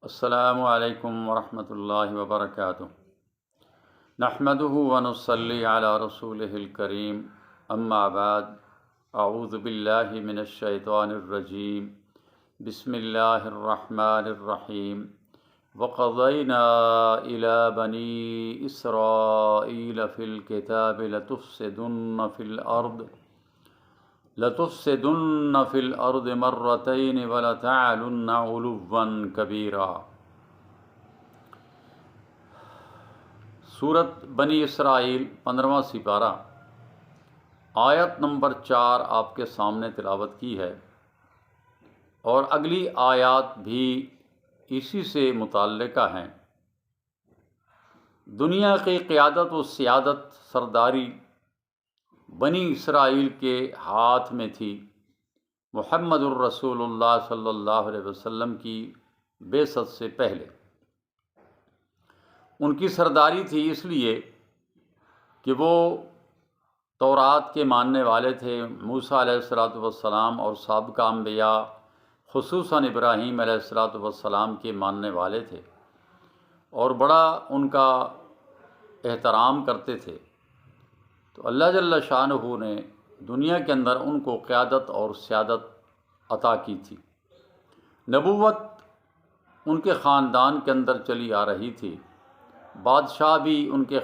السلام علیکم ورحمۃ اللہ وبرکاتہ۔ نحمدہ ونصلی علی رسولہ الکریم، اما بعد، اعوذ باللہ من الشیطان الرجیم، بسم اللہ الرحمن الرحیم۔ وقضینا الی بنی اسرائیل فی الکتاب لتفسدن فی الارض مرتین ولتعلن علوا کبیرا۔ سورۃ بنی اسرائیل 15واں سپارہ، آیت نمبر 4 آپ کے سامنے تلاوت کی ہے، اور اگلی آیات بھی اسی سے متعلقہ ہیں۔ دنیا کی قیادت و سیادت، سرداری بنی اسرائیل کے ہاتھ میں تھی محمد الرسول اللہ صلی اللہ علیہ وسلم کی بعثت سے پہلے۔ ان کی سرداری تھی اس لیے کہ وہ تورات کے ماننے والے تھے، موسیٰ علیہ السلام اور سابقہ انبیاء خصوصاً ابراہیم علیہ السلام کے ماننے والے تھے، اور بڑا ان کا احترام کرتے تھے۔ تو اللہ جل شانہ نے دنیا کے اندر ان کو قیادت اور سیادت عطا کی تھی۔ نبوت ان کے خاندان کے اندر چلی آ رہی تھی، بادشاہ بھی ان کے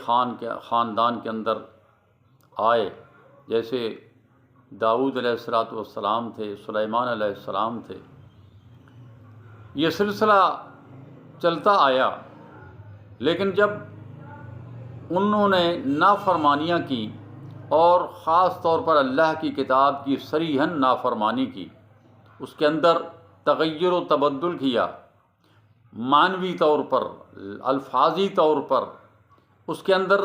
خاندان کے اندر آئے، جیسے داؤد علیہ السلام تھے، سلیمان علیہ السلام تھے۔ یہ سلسلہ چلتا آیا، لیکن جب انہوں نے نافرمانیاں کی، اور خاص طور پر اللہ کی کتاب کی صریحاً نافرمانی کی، اس کے اندر تغیر و تبدل کیا، معنوی طور پر، الفاظی طور پر اس کے اندر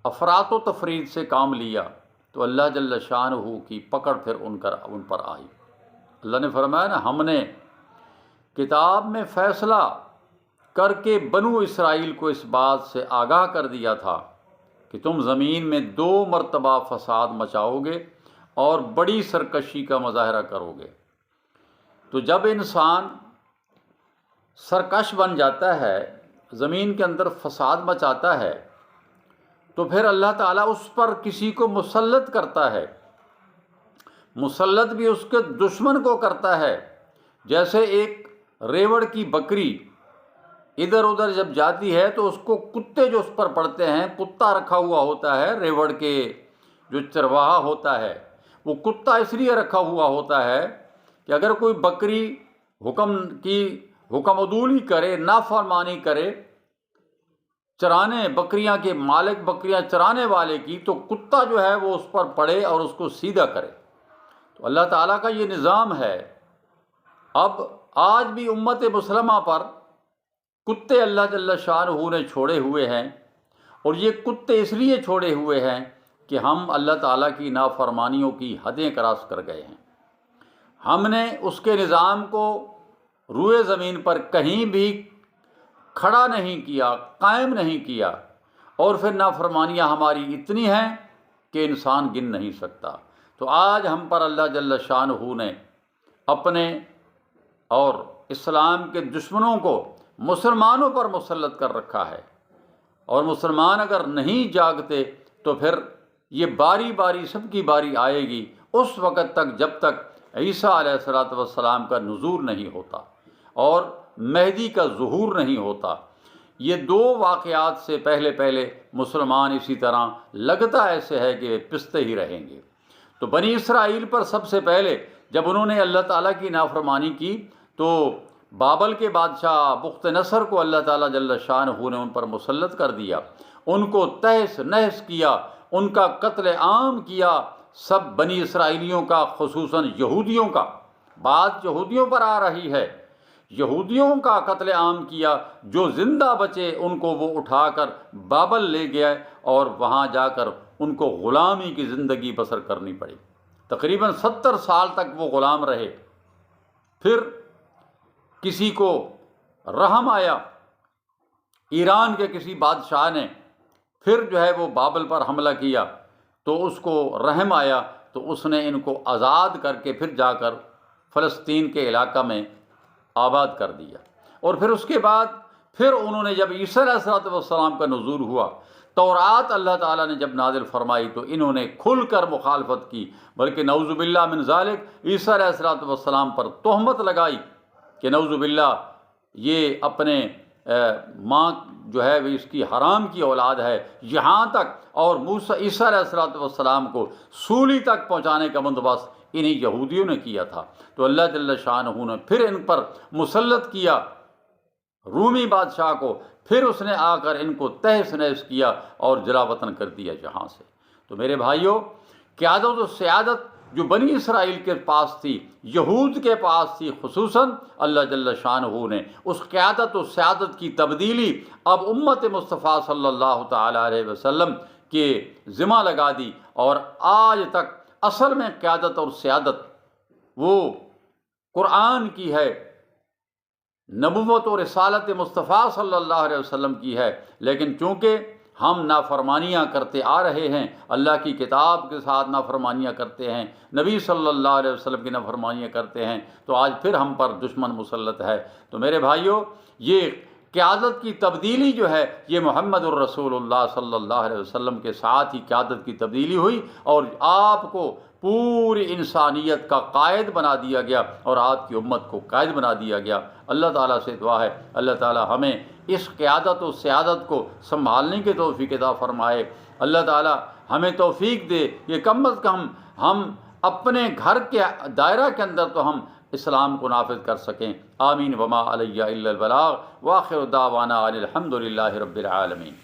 افراط و تفرید سے کام لیا، تو اللہ جل شانہ کی پکڑ پھر ان پر آئی۔ اللہ نے فرمایا نا، ہم نے کتاب میں فیصلہ کر کے بنو اسرائیل کو اس بات سے آگاہ کر دیا تھا کہ تم زمین میں 2 مرتبہ فساد مچاؤ گے اور بڑی سرکشی کا مظاہرہ کرو گے۔ تو جب انسان سرکش بن جاتا ہے، زمین کے اندر فساد مچاتا ہے، تو پھر اللہ تعالیٰ اس پر کسی کو مسلط کرتا ہے، مسلط بھی اس کے دشمن کو کرتا ہے۔ جیسے ایک ریوڑ کی بکری ادھر ادھر جب جاتی ہے تو اس کو کتے جو اس پر پڑتے ہیں، کتا رکھا ہوا ہوتا ہے، ریوڑ کے جو چرواہا ہوتا ہے، وہ کتا اس لیے رکھا ہوا ہوتا ہے کہ اگر کوئی بکری حکم عدولی کرے، نافرمانی کرے، بکریاں کے مالک بکریاں چرانے والے کی، تو کتا جو ہے وہ اس پر پڑے اور اس کو سیدھا کرے۔ تو اللہ تعالیٰ کا یہ نظام ہے۔ اب آج بھی امت مسلمہ پر کتے اللہ جل شانہ نے چھوڑے ہوئے ہیں، اور یہ کتے اس لیے چھوڑے ہوئے ہیں کہ ہم اللہ تعالیٰ کی نافرمانیوں کی حدیں کراس کر گئے ہیں۔ ہم نے اس کے نظام کو روئے زمین پر کہیں بھی کھڑا نہیں کیا، قائم نہیں کیا، اور پھر نافرمانیاں ہماری اتنی ہیں کہ انسان گن نہیں سکتا۔ تو آج ہم پر اللہ جل شانہ نے اپنے اور اسلام کے دشمنوں کو مسلمانوں پر مسلط کر رکھا ہے، اور مسلمان اگر نہیں جاگتے تو پھر یہ باری باری سب کی باری آئے گی، اس وقت تک جب تک عیسیٰ علیہ السلام کا نزول نہیں ہوتا اور مہدی کا ظہور نہیں ہوتا۔ یہ 2 واقعات سے پہلے مسلمان اسی طرح لگتا ایسے ہے کہ پستے ہی رہیں گے۔ تو بنی اسرائیل پر سب سے پہلے جب انہوں نے اللہ تعالیٰ کی نافرمانی کی، تو بابل کے بادشاہ بخت نصر کو اللہ تعالیٰ جل شانہ نے ان پر مسلط کر دیا، ان کو تہس نہس کیا، ان کا قتل عام کیا، سب بنی اسرائیلیوں کا، خصوصاً یہودیوں کا۔ بات یہودیوں پر آ رہی ہے، یہودیوں کا قتل عام کیا۔ جو زندہ بچے ان کو وہ اٹھا کر بابل لے گیا، اور وہاں جا کر ان کو غلامی کی زندگی بسر کرنی پڑی۔ تقریباً 70 سال تک وہ غلام رہے۔ پھر کسی کو رحم آیا، ایران کے کسی بادشاہ نے پھر جو ہے وہ بابل پر حملہ کیا، تو اس کو رحم آیا، تو اس نے ان کو آزاد کر کے پھر جا کر فلسطین کے علاقہ میں آباد کر دیا۔ اور پھر اس کے بعد پھر انہوں نے جب عیسیٰ علیہ السلام کا نزول ہوا، تورات اللہ تعالیٰ نے جب نازل فرمائی تو انہوں نے کھل کر مخالفت کی، بلکہ نعوذ باللہ من ذالک عیسیٰ علیہ السلام پر تہمت لگائی کہ نعوذ باللہ یہ اپنے ماں جو ہے وہ اس کی حرام کی اولاد ہے، یہاں تک اور عیسیٰ علیہ السلام کو سولی تک پہنچانے کا بندوبست انہیں یہودیوں نے کیا تھا۔ تو اللہ جل شانہ نے پھر ان پر مسلط کیا رومی بادشاہ کو، پھر اس نے آ کر ان کو تہس نہس کیا اور جلا وطن کر دیا جہاں سے۔ تو میرے بھائیوں، قیادت و سیادت جو بنی اسرائیل کے پاس تھی، یہود کے پاس تھی خصوصاً، اللہ جل شانہ نے اس قیادت و سیادت کی تبدیلی اب امت مصطفیٰ صلی اللہ تعالیٰ علیہ وسلم کے ذمہ لگا دی، اور آج تک اصل میں قیادت اور سیادت وہ قرآن کی ہے، نبوت و رسالت مصطفیٰ صلی اللہ علیہ وسلم کی ہے، لیکن چونکہ ہم نافرمانیاں کرتے آ رہے ہیں، اللہ کی کتاب کے ساتھ نافرمانیاں کرتے ہیں، نبی صلی اللہ علیہ وسلم کی نافرمانیاں کرتے ہیں، تو آج پھر ہم پر دشمن مسلط ہے۔ تو میرے بھائیوں، یہ قیادت کی تبدیلی جو ہے یہ محمد الرسول اللہ صلی اللہ علیہ وسلم کے ساتھ ہی قیادت کی تبدیلی ہوئی، اور آپ کو پوری انسانیت کا قائد بنا دیا گیا اور آپ کی امت کو قائد بنا دیا گیا۔ اللہ تعالیٰ سے دعا ہے اللہ تعالیٰ ہمیں اس قیادت و سیادت کو سنبھالنے کی توفیق عطا فرمائے۔ اللہ تعالیٰ ہمیں توفیق دے کہ کم از کم ہم اپنے گھر کے دائرہ کے اندر تو ہم اسلام کو نافذ کر سکیں۔ آمین۔ وما علیہ الا البلاغ، وآخر دعوانا ان الحمد للہ رب العالمین۔